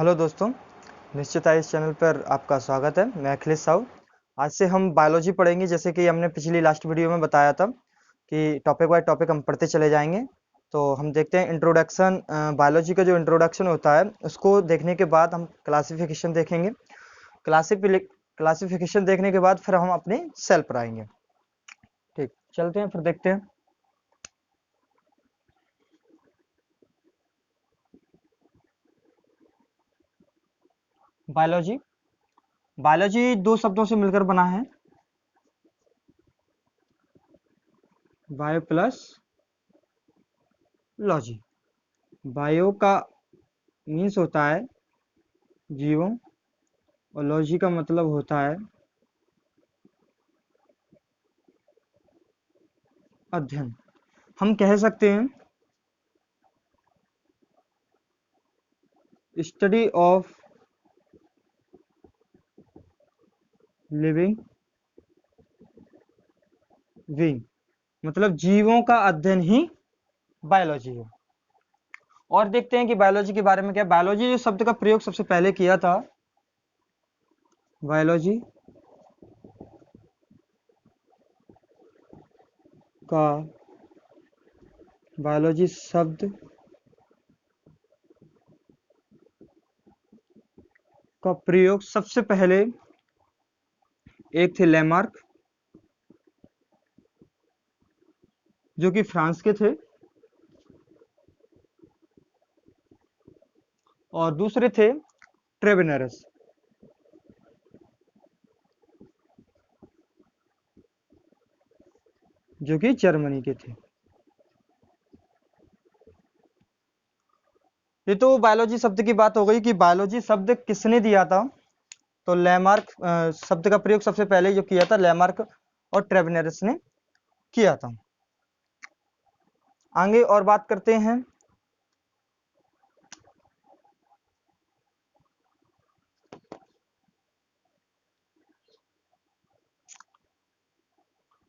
Hello दोस्तों, निश्चित है इस चैनल पर आपका स्वागत है। मैं अखिलेश साहू। आज से हम बायोलॉजी पढ़ेंगे। जैसे कि हमने पिछली लास्ट वीडियो में बताया था कि टॉपिक बाय टॉपिक हम पढ़ते चले जाएंगे। तो हम देखते हैं इंट्रोडक्शन। बायोलॉजी का जो इंट्रोडक्शन होता है उसको देखने के बाद हम क्लासिफिकेशन देखेंगे। क्लासिफिकेशन देखने के बाद फिर हम अपनी सेल पर आएंगे। ठीक, चलते हैं फिर देखते हैं। बायोलॉजी बायोलॉजी दो शब्दों से मिलकर बना है, बायो प्लस लॉजी। बायो का मीन्स होता है जीवों और लॉजी का मतलब होता है अध्ययन। हम कह सकते हैं स्टडी ऑफ लिविंग बीइंग, मतलब जीवों का अध्ययन ही बायोलॉजी है। और देखते हैं कि बायोलॉजी के बारे में क्या। बायोलॉजी जो शब्द का प्रयोग सबसे पहले किया था, बायोलॉजी का बायोलॉजी शब्द का प्रयोग सबसे पहले एक थे लैमार्क, जो कि फ्रांस के थे, और दूसरे थे ट्रेवेनरस, जो कि जर्मनी के थे। ये तो बायोलॉजी शब्द की बात हो गई कि बायोलॉजी शब्द किसने दिया था। तो लैमार्क शब्द का प्रयोग सबसे पहले जो किया था लैमार्क और ट्रेवेनरस ने किया था। आगे और बात करते हैं।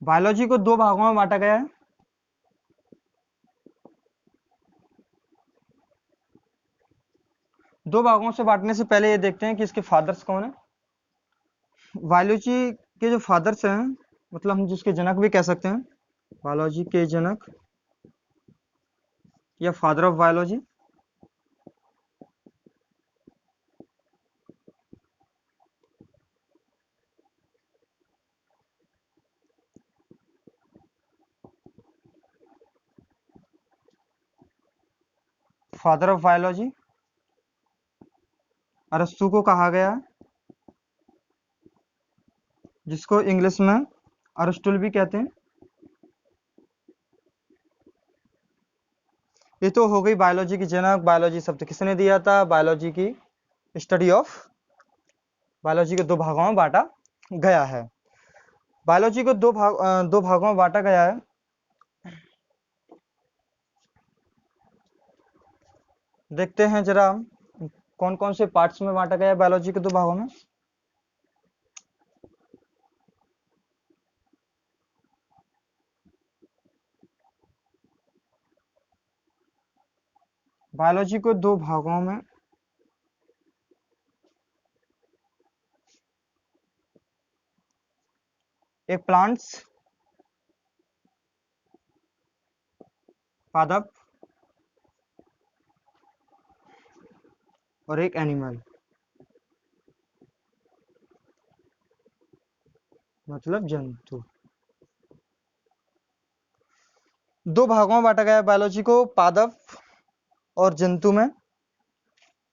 बायोलॉजी को दो भागों में बांटा गया है। दो भागों से बांटने से पहले ये देखते हैं कि इसके फादर्स कौन है। बायोलॉजी के जो फादर्स हैं, मतलब हम जिसके जनक भी कह सकते हैं, बायोलॉजी के जनक या father of biology, father of biology अरस्तु को कहा गया है, जिसको इंग्लिश में अरिस्टल भी कहते हैं। ये तो हो गई बायोलॉजी की जनक। बायोलॉजी शब्द किसने दिया था? बायोलॉजी की स्टडी ऑफ बायोलॉजी के दो भागों में बांटा गया है। बायोलॉजी को दो भागों में बांटा गया है। देखते हैं जरा कौन कौन से पार्ट्स में बांटा गया है बायोलॉजी के दो भागों में। बायोलॉजी को दो भागों में एक प्लांट्स, पादप, और एक एनिमल, मतलब जंतु। दो भागों में बांटा गया है बायोलॉजी को, पादप और जंतु में।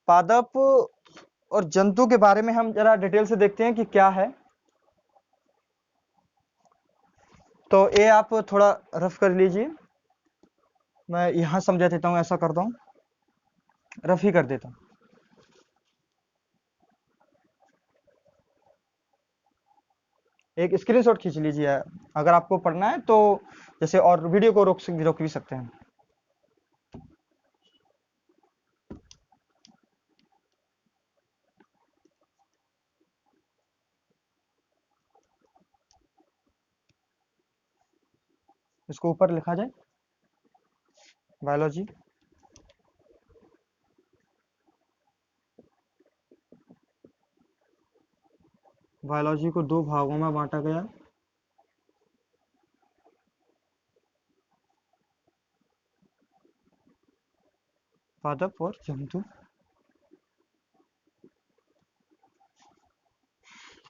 पादप और जंतु के बारे में हम जरा डिटेल से देखते हैं कि क्या है। तो ये आप थोड़ा रफ कर लीजिए, मैं यहाँ समझा देता हूँ। ऐसा करता हूँ, रफ ही कर देता हूँ। एक स्क्रीनशॉट खींच लीजिए अगर आपको पढ़ना है तो। जैसे और वीडियो को रोक भी सकते हैं। इसको ऊपर लिखा जाए, बायोलॉजी बायोलॉजी को दो भागों में बांटा गया। पादप और जंतु।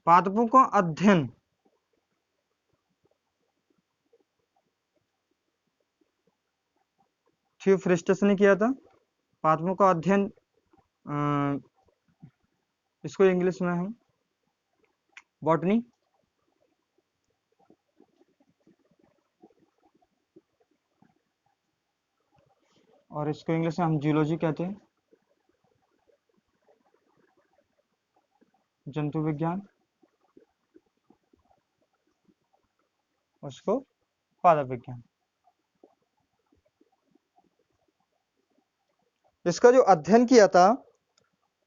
पादपों का अध्ययन थियोफ्रिस्टस ने किया था। पादपों का अध्ययन इसको इंग्लिश में हम बॉटनी। और इसको इंग्लिश में हम जूलॉजी कहते हैं, जंतु विज्ञान। उसको पादप विज्ञान। इसका जो अध्ययन किया था,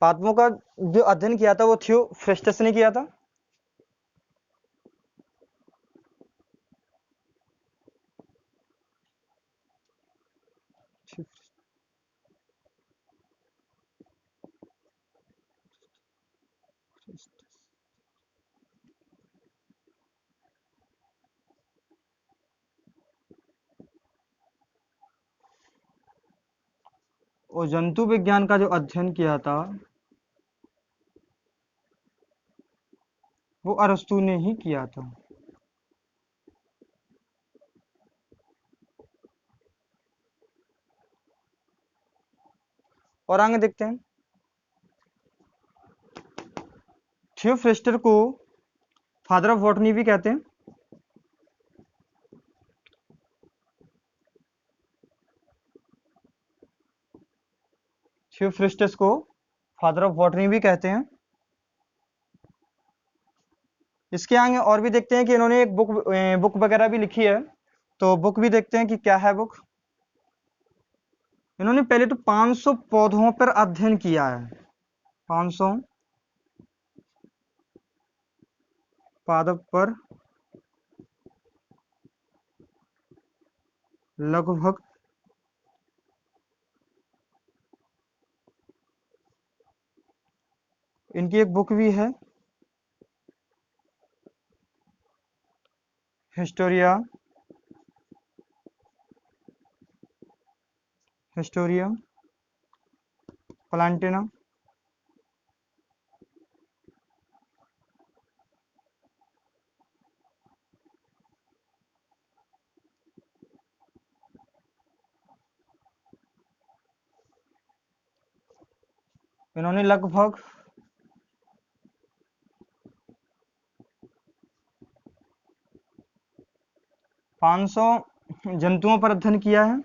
पादपों का जो अध्ययन किया था वो थियोफ्रिस्टस ने किया था। और जंतु विज्ञान का जो अध्ययन किया था वो अरस्तु ने ही किया था। और आगे देखते हैं, थियोफ्रिस्टर को फादर ऑफ बॉटनी भी कहते हैं। थियोफ्रिस्टस को फादर ऑफ बॉटनी भी कहते हैं। इसके आगे और भी देखते हैं कि इन्होंने एक बुक वगैरह भी लिखी है। तो बुक भी देखते हैं कि क्या है बुक। इन्होंने पहले तो 500 पौधों पर अध्ययन किया है। 500 पादप पर लगभग इनकी एक बुक भी है, हिस्टोरिया प्लांटेना। इन्होंने लगभग 500 जंतुओं पर अध्ययन किया है।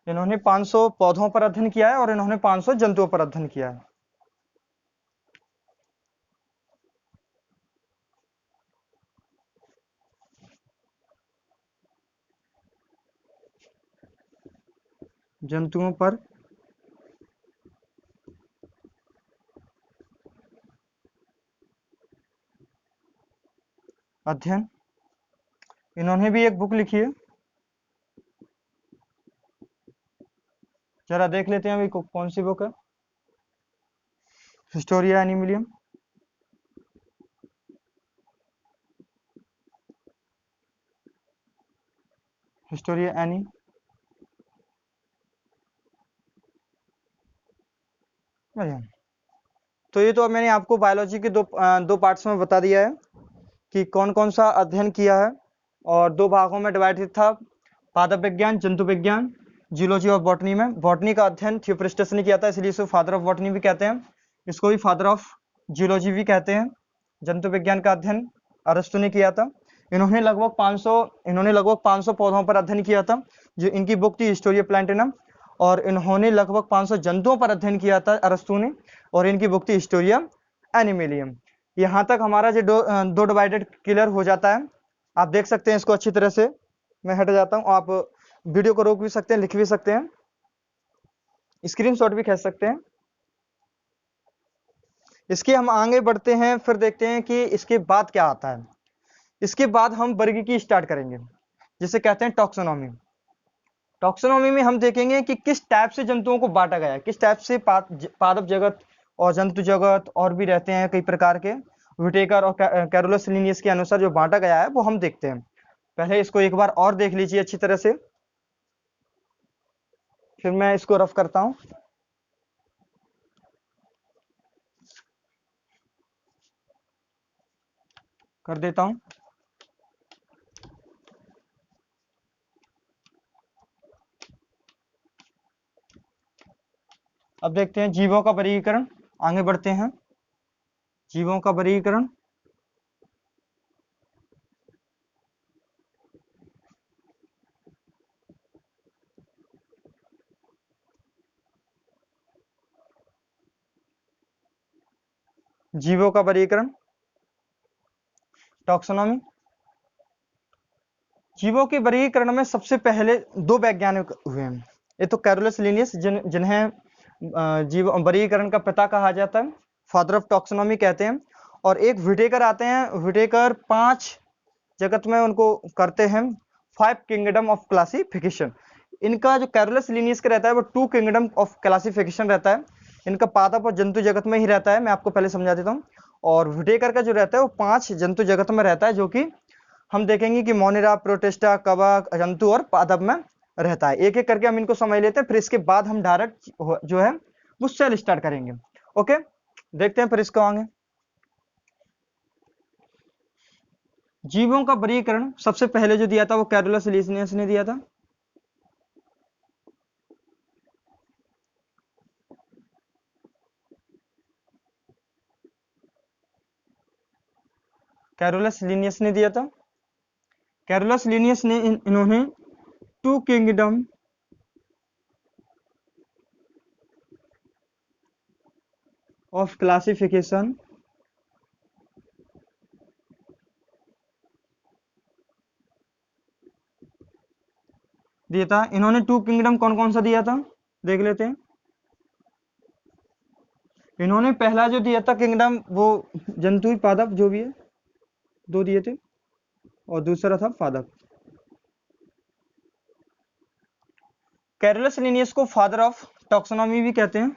इन्होंने 500 पौधों पर अध्ययन किया है और इन्होंने 500 जंतुओं पर अध्ययन किया है। जंतुओं पर अध्ययन। इन्होंने भी एक बुक लिखी है, जरा देख लेते हैं अभी कौन सी बुक है। Historia Animalium. हिस्टोरिया एनी। तो ये तो अब मैंने आपको बायोलॉजी के दो पार्ट्स में बता दिया है कि कौन कौन सा अध्ययन किया है। और दो भागों में डिवाइडेड था, पादप विज्ञान, जंतु विज्ञान, जूलॉजी और बॉटनी में। बॉटनी का अध्ययन थियोफ्रिस्टस ने किया था, इसलिए इसको फादर ऑफ बॉटनी भी कहते हैं। इसको भी फादर ऑफ जूलॉजी भी कहते हैं। जंतु विज्ञान का अध्ययन अरस्तु ने किया था। इन्होंने लगभग 500 पौधों पर अध्ययन किया था, जो इनकी बुक थी हिस्टोरिया प्लांटेनम। और इन्होंने लगभग 500 जंतुओं पर अध्ययन किया था अरस्तु ने, और इनकी बुक थी हिस्टोरिया एनिमलियम। यहाँ तक हमारा जो दो डिवाइडेड क्लियर हो जाता है। आप देख सकते हैं इसको अच्छी तरह से। मैं हट जाता हूँ, आप वीडियो को रोक भी सकते हैं, लिख भी सकते हैं, स्क्रीनशॉट भी खींच सकते हैं। इसके हम आगे बढ़ते हैं, फिर देखते हैं कि इसके बाद क्या आता है। इसके बाद हम वर्गीकरण स्टार्ट करेंगे, जिसे कहते हैं टॉक्सोनॉमी। टॉक्सोनॉमी में हम देखेंगे कि किस टाइप से जंतुओं को बांटा गया है, किस टाइप से पादप जगत और जंतु जगत और भी रहते हैं कई प्रकार के, व्हिटेकर और कैरोलस लिनियस के अनुसार जो बांटा गया है वो हम देखते हैं। पहले इसको एक बार और देख लीजिए अच्छी तरह से, फिर मैं इसको रफ करता हूं। कर देता हूं। अब देखते हैं जीवों का वर्गीकरण। आगे बढ़ते हैं। जीवों का वर्गीकरण। जीवों का वर्गीकरण, टॉक्सोनॉमी। जीवों के वर्गीकरण में सबसे पहले दो वैज्ञानिक हुए हैं। ये तो कैरोलस लिनियस जिन्हें जीव वर्गीकरण का पिता कहा जाता है, फादर ऑफ टॉक्सोनॉमी कहते हैं। और एक व्हिटेकर आते हैं। व्हिटेकर 5 जगत में उनको करते हैं 5 किंगडम ऑफ क्लासिफिकेशन। इनका जो कैरोलस लिनियस का रहता है वो 2 किंगडम ऑफ क्लासिफिकेशन रहता है। इनका पादप और जंतु जगत में ही रहता है, मैं आपको पहले समझा देता हूँ। और व्हिटेकर का जो रहता है वो 5 जंतु जगत में रहता है, जो कि हम देखेंगे कि मोनिरा, प्रोटिस्टा, कवक, जंतु और पादप में रहता है। एक एक करके हम इनको समझ लेते हैं, फिर इसके बाद हम डायरेक्ट जो है वो सेल स्टार्ट करेंगे। ओके, देखते हैं फिर इसको आगे। जीवों का वर्गीकरण सबसे पहले जो दिया था वो कैरोलस लिनियस ने दिया था। कैरोलस लिनियस ने दिया था। कैरोलस लिनियस ने इन्होंने 2 किंगडम ऑफ क्लासिफिकेशन दिया था। इन्होंने 2 किंगडम कौन कौन सा दिया था देख लेते हैं। इन्होंने पहला जो दिया था किंगडम वो जंतु पादप जो भी है, 2 दिए थे, और दूसरा था पादप। कैरोलस लिनियस को फादर ऑफ टॉक्सोनॉमी भी कहते हैं।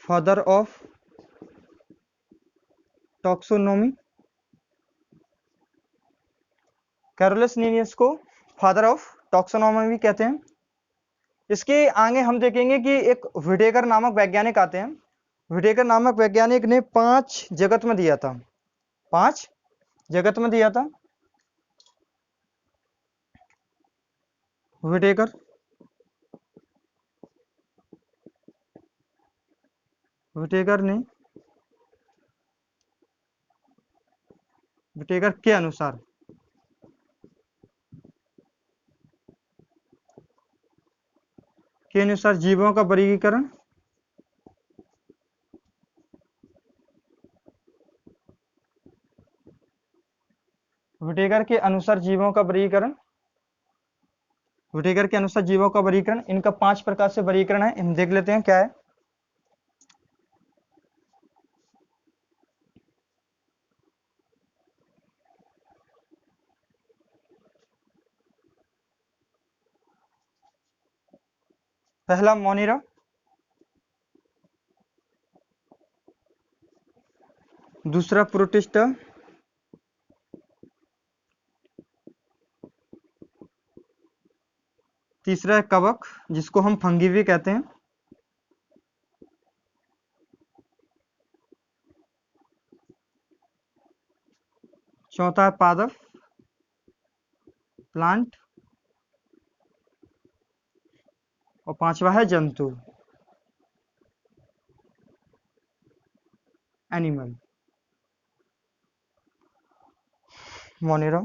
Father of taxonomy. Carolus Linnaeus को फादर ऑफ टॉक्सोनॉमी भी कहते हैं। इसके आगे हम देखेंगे कि एक व्हिटेकर नामक वैज्ञानिक आते हैं। व्हिटेकर नामक वैज्ञानिक ने 5 जगत में दिया था। 5 जगत में दिया था व्हिटेकर। व्हिटेकर ने व्हिटेकर के अनुसार जीवों का वर्गीकरण व्हिटेकर के अनुसार जीवों का वर्गीकरण व्हिटेकर के अनुसार जीवों का वर्गीकरण इनका 5 प्रकार से वर्गीकरण है। हम देख लेते हैं क्या है। पहला मोनिरा, दूसरा प्रोटिस्टा, तीसरा है कवक जिसको हम फंगी भी कहते हैं, चौथा है पादप प्लांट, और पांचवा है जंतु एनिमल। मोनिरा,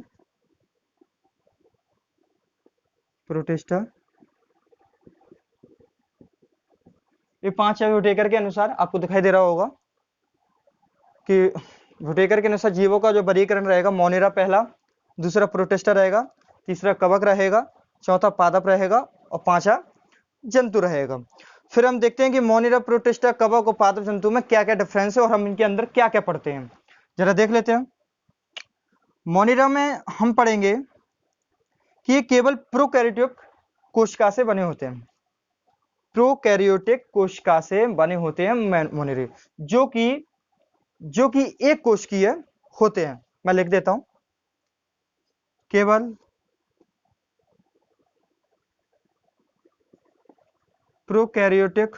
प्रोटिस्टा, ये 5 है व्हिटेकर के अनुसार। आपको दिखाई दे रहा होगा कि व्हिटेकर के अनुसार जीवों का जो वर्गीकरण रहेगा, मोनिरा पहला, दूसरा प्रोटिस्टा रहेगा, तीसरा कवक रहेगा, चौथा पादप रहेगा, और पांचवा जंतु रहेगा। फिर हम देखते हैं कि मोनिरा, प्रोटिस्टा, कवक और पादप जंतु में क्या क्या डिफरेंस है और हम इनके अंदर क्या क्या पढ़ते हैं, जरा देख लेते हैं। मोनिरा में हम पढ़ेंगे कि ये केवल प्रोकैरियोटिक कोशिका से बने होते हैं। प्रोकैरियोटिक कोशिका से बने होते हैं मोनिरी, जो कि एक कोशिकीय होते हैं। मैं लिख देता हूं, केवल प्रोकैरियोटिक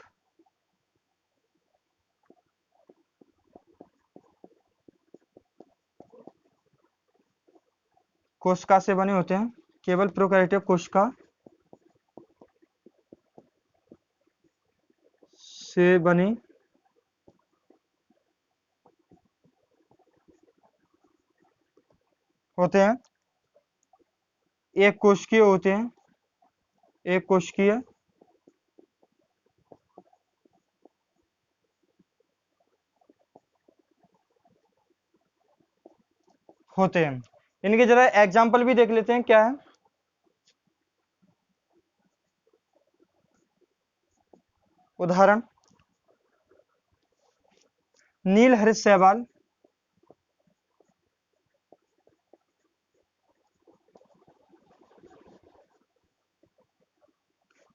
कोशिका से बने होते हैं, केवल प्रोकैरियोटिक कोशिका से बने होते हैं, एक कोशिकीय होते हैं, एक कोशिकीय होते हैं। इनके जरा एग्जाम्पल भी देख लेते हैं, क्या है। उदाहरण, नील हरित शैवाल,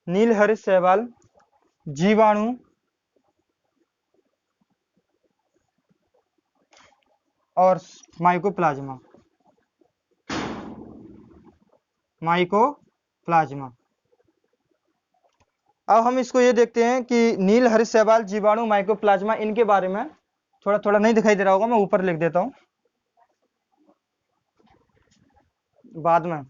नील हरित शैवाल, जीवाणु और माइकोप्लाज्मा, माइकोप्लाज्मा। अब हम इसको ये देखते हैं कि नील हरित शैवाल, जीवाणु, माइकोप्लाज्मा, इनके बारे में थोड़ा थोड़ा नहीं दिखाई दे रहा होगा, मैं ऊपर लिख देता हूं बाद में।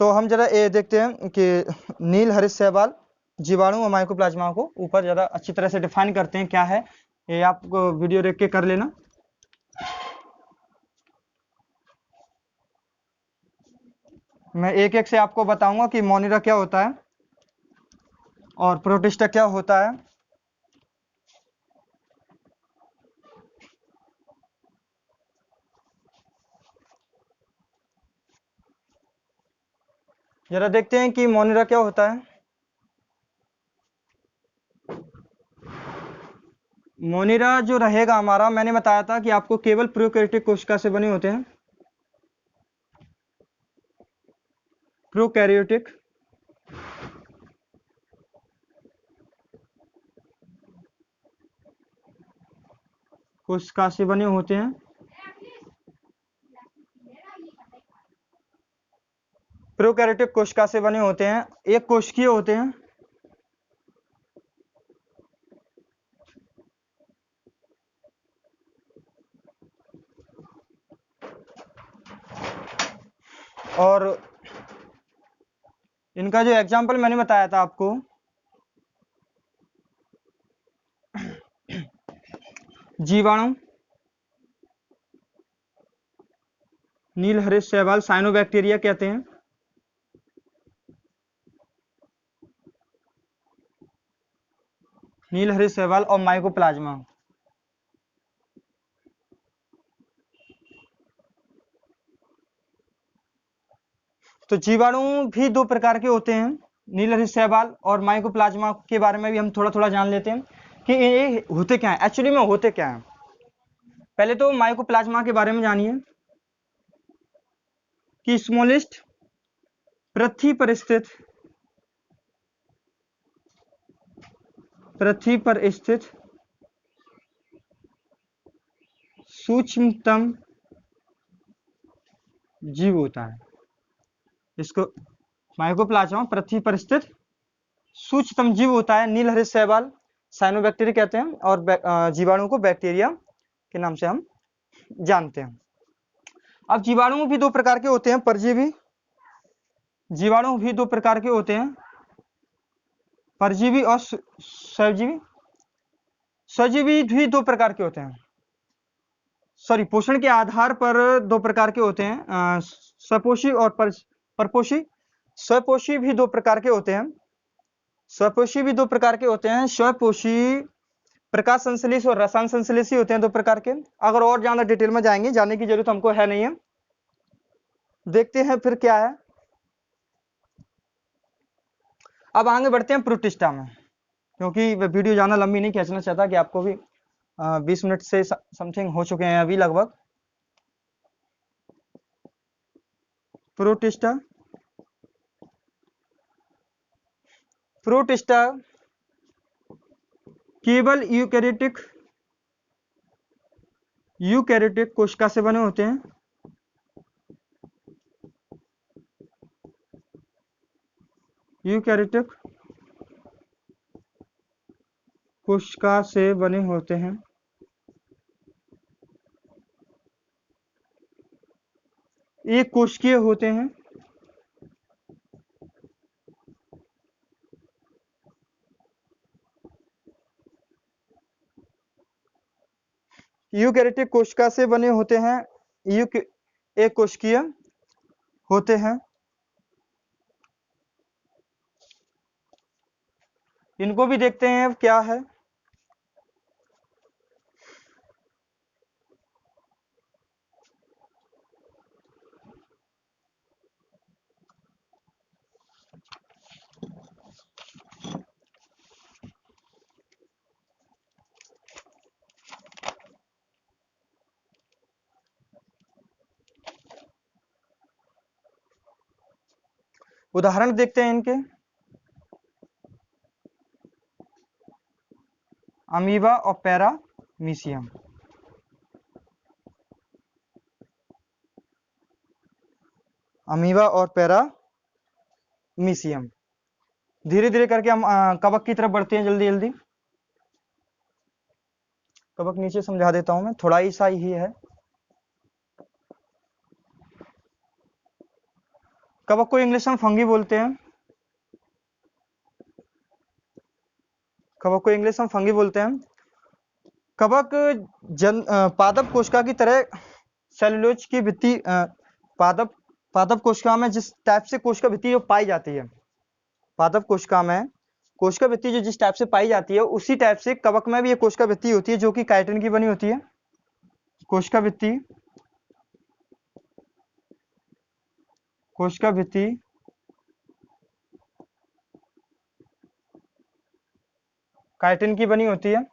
तो हम जरा ये देखते हैं कि नील हरित शैवाल, जीवाणु और माइकोप्लाज्मा को ऊपर जरा अच्छी तरह से डिफाइन करते हैं क्या है। ये आप वीडियो देख के कर लेना। मैं एक एक से आपको बताऊंगा कि मोनिरा क्या होता है और प्रोटिस्टा क्या होता है। जरा देखते हैं कि मोनिरा क्या होता है। मोनिरा जो रहेगा हमारा, मैंने बताया था कि आपको केवल प्रोकैरियोटिक कोशिका से बने होते हैं, प्रोकैरियोटिक कोशिका से बने होते हैं, प्रोकैरियोटिक कोशिका से बने होते हैं, एक कोशिकीय होते हैं, और इनका जो एग्जाम्पल मैंने बताया था आपको, जीवाणु, नील हरित शैवाल, साइनोबैक्टीरिया कहते हैं, नील हरित शैवाल और माइकोप्लाज्मा। तो जीवाणु भी दो प्रकार के होते हैं, नील हरित शैवाल और माइकोप्लाज्मा के बारे में भी हम थोड़ा थोड़ा जान लेते हैं कि ये होते क्या है, एक्चुअली में होते क्या है। पहले तो माइकोप्लाज्मा के बारे में जानिए कि स्मॉलेस्ट पृथ्वी पर स्थित सूक्ष्मतम जीव होता है। इसको माइकोप्लाज्मा पृथ्वी पर स्थित सूक्ष्मतम जीव होता है। नील हरित शैवाल साइनोबैक्टीरिया कहते हैं और जीवाणु को बैक्टीरिया के नाम से हम जानते हैं। अब जीवाणु भी दो प्रकार के होते हैं, परजीवी। जीवाणु भी दो प्रकार के होते हैं, परजीवी और स्वजीवी। स्वजीवी भी दो प्रकार के होते हैं, सॉरी, पोषण के आधार पर दो प्रकार के होते हैं, स्वपोषी और परपोषी। स्वपोषी भी दो प्रकार के होते हैं, स्वपोषी भी दो प्रकार के होते हैं। स्वपोषी प्रकाश संश्लेषी और रसायन संश्लेषी होते हैं, दो प्रकार के। अगर और ज्यादा डिटेल में जाएंगे, जानने की जरूरत हमको है नहीं है। देखते हैं फिर क्या है। अब आगे बढ़ते हैं प्रोटिस्टा में, क्योंकि वीडियो ज्यादा लंबी नहीं खींचना चाहता कि आपको भी 20 मिनट से समथिंग हो चुके हैं अभी लगभग। प्रोटिस्टा प्रोटिस्टा केवल यूकैरियोटिक कोशिका से बने होते हैं। यूकैरियोटिक कोशिका से बने होते हैं। एक कोशिकीय होते हैं। यूकैरियोटिक कोशिका से बने होते हैं। एक कोशिकीय होते हैं। इनको भी देखते हैं क्या है। उदाहरण देखते हैं इनके। अमीबा और पैरामीशियम। अमीबा और पैरामीशियम। धीरे धीरे करके हम कवक की तरफ बढ़ते हैं। जल्दी जल्दी कवक नीचे समझा देता हूं मैं, थोड़ा ही सा ही है। कवक को इंग्लिश में फंगी बोलते हैं। कवक को इंग्लिश में फंगी बोलते हैं। कवक पादप कोशिका की तरह सेलुलोज की भित्ति पादप पादप कोशिका में जिस टाइप से कोशिका भित्ति जो पाई जाती है, पादप कोशिका में कोशिका भित्ति जो जिस टाइप से पाई जाती है, उसी टाइप से कवक में भी ये कोशिका भित्ति होती है जो कि काइटिन की बनी होती है। कोशिका भित्ति काइटिन की बनी होती है।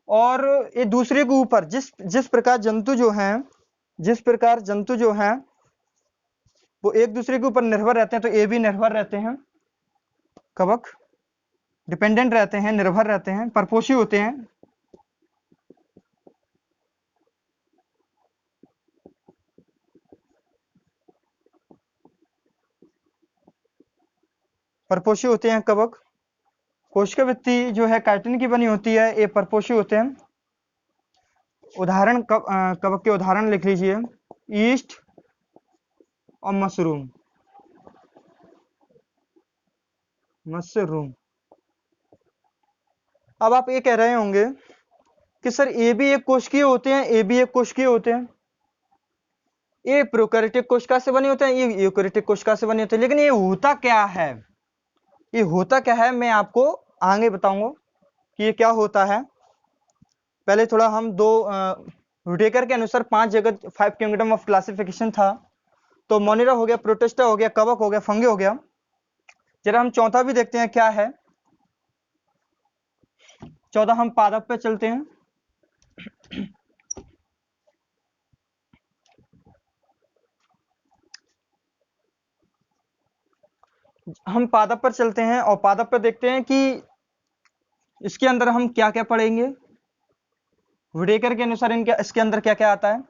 और ये दूसरे के ऊपर जिस प्रकार जंतु जो हैं वो एक दूसरे के ऊपर निर्भर रहते हैं, तो ये भी निर्भर रहते हैं। कवक डिपेंडेंट रहते हैं, निर्भर रहते हैं, परपोषी होते हैं। परपोषी होते हैं कवक। कोशिका भित्ति जो है काइटिन की बनी होती है, ये परपोषी होते हैं। उदाहरण कवक के उदाहरण लिख लीजिए। ईस्ट और मशरूम। अब आप ये कह रहे होंगे कि सर ये भी एक कोशिकीय होते हैं, ये भी एक कोशिकीय होते हैं, ये प्रोकैरियोटिक कोशिका से बने होते हैं, ये यूकैरियोटिक कोशिका से बने होते हैं, लेकिन ये होता क्या है? ये होता क्या है मैं आपको आगे बताऊंगा कि ये क्या होता है। पहले थोड़ा हम व्हिटेकर के अनुसार 5 जगह 5 किंगडम ऑफ क्लासिफिकेशन था। तो मोनिरा हो गया, प्रोटिस्टा हो गया, कवक हो गया, फंगी हो गया। जरा हम चौथा भी देखते हैं क्या है। चौथा हम पादप पे चलते हैं। हम पादप पर चलते हैं और पादप पर देखते हैं कि इसके अंदर हम क्या क्या पढ़ेंगे। व्हिटेकर के अनुसार इसके अंदर क्या क्या आता है।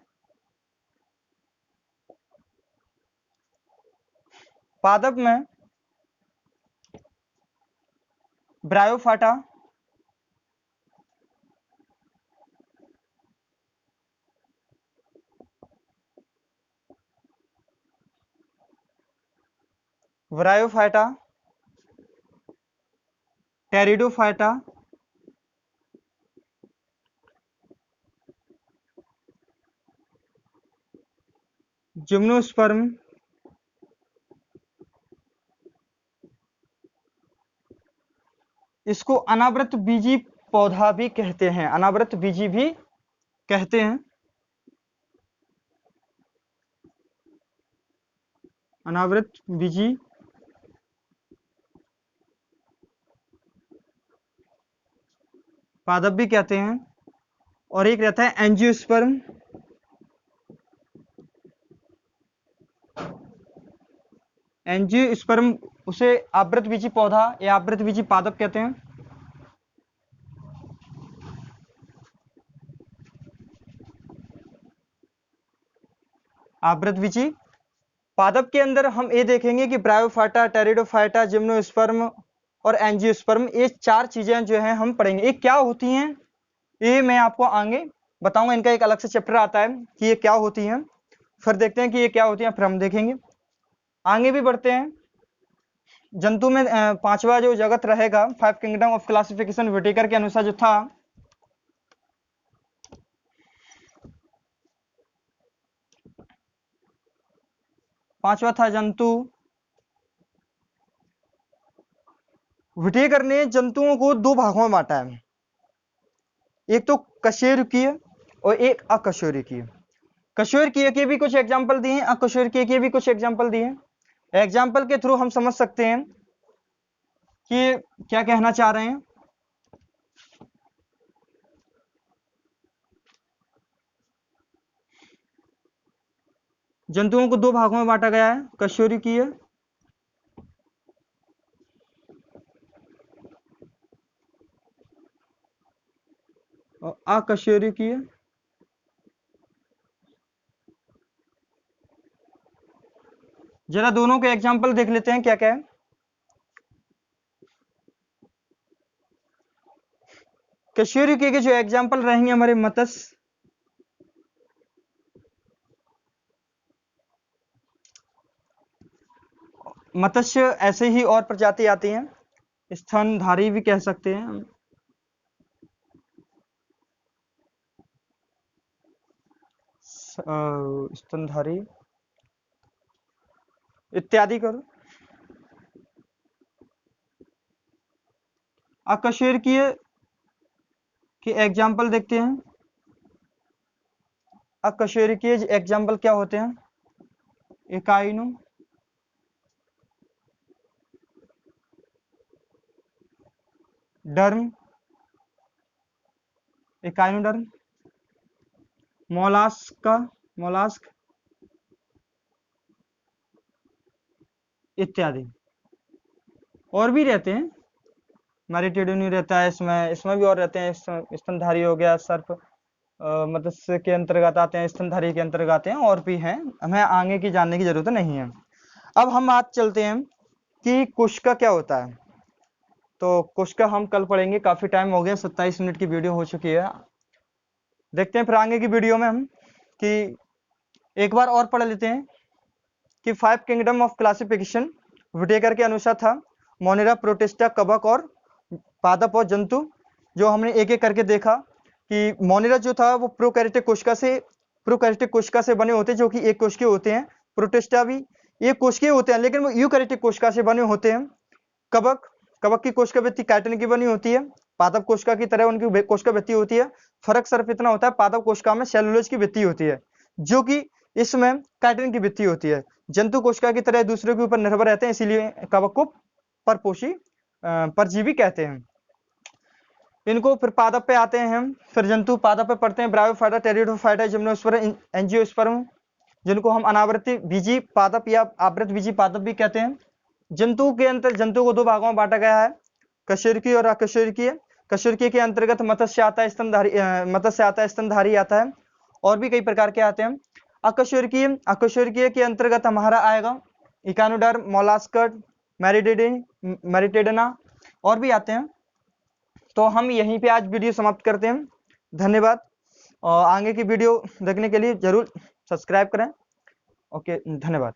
पादप में ब्रायोफाटा, टेरिडोफाइटा, जिम्नोस्पर्म, इसको अनावृत बीजी पौधा भी कहते हैं। अनावृत बीजी भी कहते हैं। अनावृत बीजी पादप भी कहते हैं। और एक रहता है एंजियोस्पर्म। एंजियोस्पर्म उसे आवृतबीजी पौधा या आवृतबीजी पादप कहते हैं। आवृतबीजी पादप के अंदर हम ये देखेंगे कि ब्रायोफाइटा, टेरिडोफाइटा, जिम्नोस्पर्म और एंजियोस्पर्म, ये 4 चीजें जो हैं हम पढ़ेंगे। ये क्या होती हैं ये मैं आपको आगे बताऊंगा। इनका एक अलग से चैप्टर आता है कि ये क्या होती हैं, फिर देखते हैं कि ये क्या होती हैं, फिर हम देखेंगे। आगे भी बढ़ते हैं। जंतु में 5वां जो जगत रहेगा, 5 किंगडम ऑफ क्लासिफिकेशन विटेकर के अनुसार जो था, पांचवा था जंतु। विटेकर ने जंतुओं को 2 भागों में बांटा है, एक तो कशेरुकीय और एक अकशेरुकीय। कशेरुकीय के भी कुछ एग्जाम्पल दिए हैं, अकशेरुकीय के भी कुछ एग्जाम्पल दिए हैं। एग्जाम्पल के थ्रू हम समझ सकते हैं कि क्या कहना चाह रहे हैं। जंतुओं को 2 भागों में बांटा गया है, कशेरुकीय और अकशेरुकीय। जरा दोनों के एग्जाम्पल देख लेते हैं क्या क्या है। कशेरुकीय के जो एग्जाम्पल रहेंगे हमारे मत्स्य, मत्स्य ऐसे ही और प्रजाति आती हैं, स्तनधारी भी कह सकते हैं, स्तनधारी इत्यादि करो। अकशेरुकीय के एग्जाम्पल देखते हैं। अकशेरुकीय एग्जाम्पल क्या होते हैं? एकाइनो, डर्म, एकाइनोडर्म, मोलास्क इत्यादि। और भी रहते हैं, मैरिटेडोनी रहता है, इसमें भी और रहते हैं। स्तनधारी हो गया, सर्प मत्स्य के अंतर्गत आते हैं, स्तनधारी के अंतर्गत आते हैं, और भी हैं, हमें आगे की जानने की जरूरत नहीं है। अब हम बात चलते हैं कि कोशिका क्या होता है। तो कोशिका हम कल पढ़ेंगे, काफी टाइम हो गया, 27 मिनट की वीडियो हो चुकी है। देखते हैं फिर आगे की वीडियो में हम कि एक बार और पढ़ लेते हैं कि 5 किंगडम ऑफ क्लासिफिकेशन विटेकर के अनुसार था मोनेरा, प्रोटिस्टा, कवक और पादप और जंतु। जो हमने एक एक करके देखा कि मोनेरा जो था वो प्रोकैरियोटिक कोशिका से बने होते हैं, जो कि एक कोशिकीय होते हैं। प्रोटिस्टा भी एक कोशिकीय होते हैं, लेकिन वो यूकैरियोटिक कोशिका से बने होते हैं। कवक की कोशिका भित्ति काइटिन की बनी होती है। पादप कोशिका की तरह उनकी कोशिका भित्ति होती है। फर्क सिर्फ इतना होता है, पादप कोशिका में सेलुलोज की भित्ति होती है, जो कि इसमें काइटिन की भित्ति होती है। जंतु कोशिका की तरह दूसरे के ऊपर निर्भर रहते हैं, इसीलिए कवक को परपोषी परजीवी कहते हैं। इनको फिर पादप पे आते हैं हम, फिर जंतु पादप पे पढ़ते हैं। ब्रायोफाइटा, टेरिडोफाइटा, जिम्नोस्पर्म, एंजियोस्पर्म, जिनको हम अनावृत बीजी पादप या आवृत बीजी पादप भी कहते हैं। जंतु को 2 भागों में बांटा गया है, कशेरुकीय और अकशेरुकीय। कशेरुकीय के अंतर्गत मत्स्य आता है, स्तनधारी आता है, और भी कई प्रकार के आते हैं। अकशेरुकीय के अंतर्गत हमारा आएगा इकानोडर्म, मोलास्कड, मैरिटेडना, और भी आते हैं। तो हम यहीं पे आज वीडियो समाप्त करते हैं। धन्यवाद, और आगे की वीडियो देखने के लिए जरूर सब्सक्राइब करें। ओके, धन्यवाद।